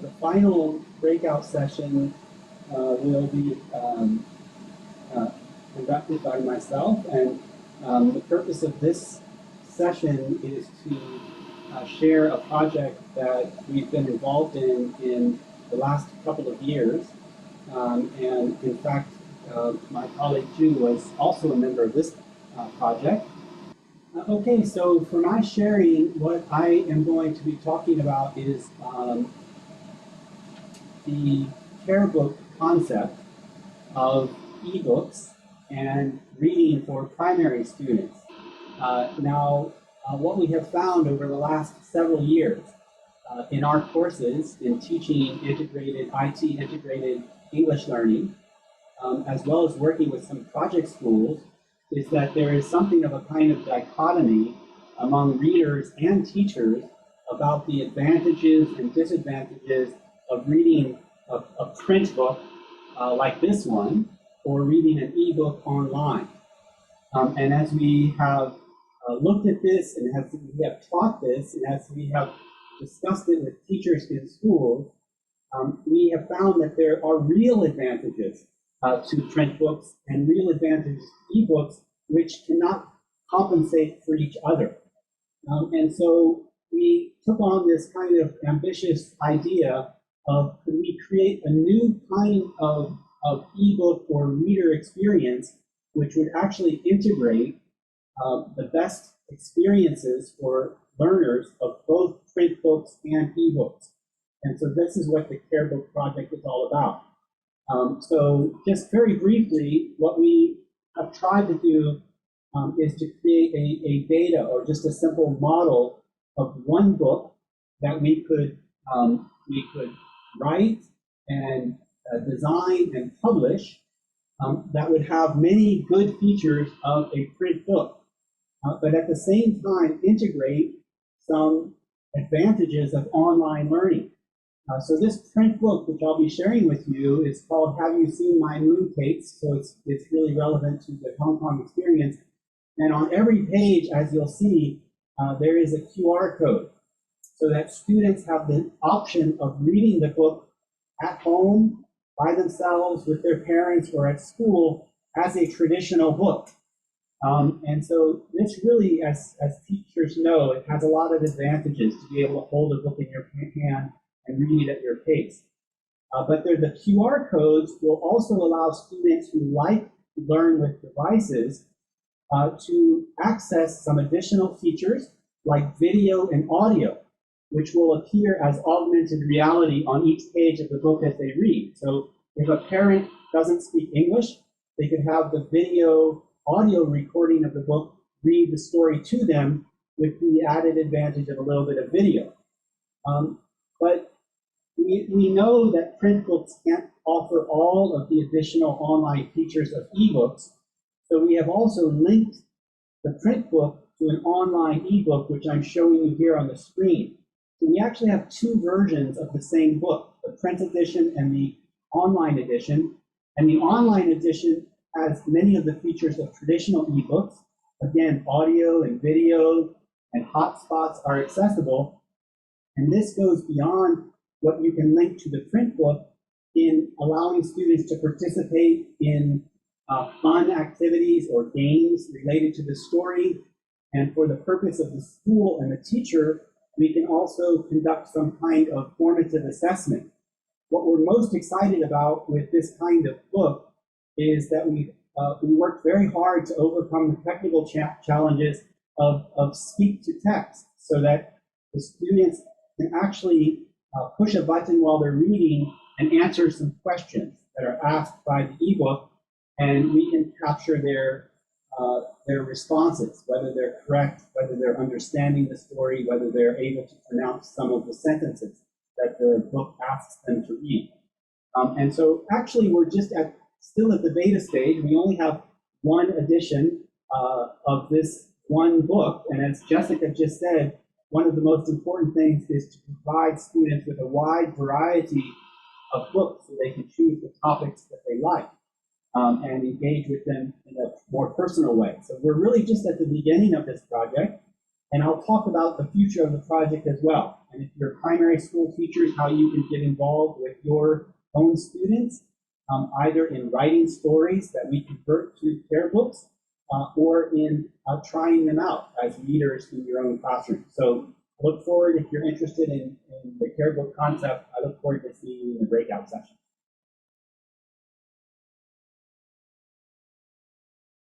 The final breakout session will be conducted by myself, and the purpose of this session is to share a project that we've been involved in the last couple of years. And in fact, my colleague Ju was also a member of this project. Okay, so for my sharing, what I am going to be talking about is the care book concept of ebooks and reading for primary students. What we have found over the last several years in our courses in teaching IT integrated English learning, as well as working with some project schools, is that there is something of a kind of dichotomy among readers and teachers about the advantages and disadvantages of reading a print book like this one, or reading an ebook online. And as we have looked at this, and as we have taught this, and as we have discussed it with teachers in schools, we have found that there are real advantages to print books and real advantages to ebooks, which cannot compensate for each other. And so we took on this kind of ambitious idea of, could we create a new kind of ebook or reader experience which would actually integrate the best experiences for learners of both print books and ebooks. And so this is what the Care Book Project is all about. So just very briefly, what we have tried to do is to create a beta, or just a simple model of one book that we could write and design and publish that would have many good features of a print book, but at the same time integrate some advantages of online learning. So this print book, which I'll be sharing with you, is called Have You Seen My Mooncakes? So it's really relevant to the Hong Kong experience. And on every page, as you'll see, there is a QR code, so that students have the option of reading the book at home, by themselves, with their parents, or at school as a traditional book. And so this really, as teachers know, it has a lot of advantages to be able to hold a book in your hand and read it at your pace. But the QR codes will also allow students who like to learn with devices to access some additional features like video and audio, which will appear as augmented reality on each page of the book as they read. So if a parent doesn't speak English, they could have the audio recording of the book read the story to them, with the added advantage of a little bit of video. But we know that print books can't offer all of the additional online features of ebooks, so we have also linked the print book to an online ebook, which I'm showing you here on the screen. So we actually have two versions of the same book, the print edition and the online edition. And the online edition has many of the features of traditional ebooks. Again, audio and video and hotspots are accessible. And this goes beyond what you can link to the print book in allowing students to participate in fun activities or games related to the story. And for the purpose of the school and the teacher, we can also conduct some kind of formative assessment. What we're most excited about with this kind of book is that we worked very hard to overcome the technical challenges of speak to text, so that the students can actually push a button while they're reading and answer some questions that are asked by the ebook, and we can capture their responses, whether they're correct, whether they're understanding the story, whether they're able to pronounce some of the sentences that the book asks them to read. And so actually we're just still at the beta stage. We only have one edition of this one book, and as Jessica just said, one of the most important things is to provide students with a wide variety of books so they can choose the topics that they like. And engage with them in a more personal way. So we're really just at the beginning of this project. And I'll talk about the future of the project as well. And if you're primary school teachers, how you can get involved with your own students, either in writing stories that we convert to care books, or in trying them out as readers in your own classroom. So I look forward, if you're interested in the care book concept, I look forward to seeing you in the breakout session.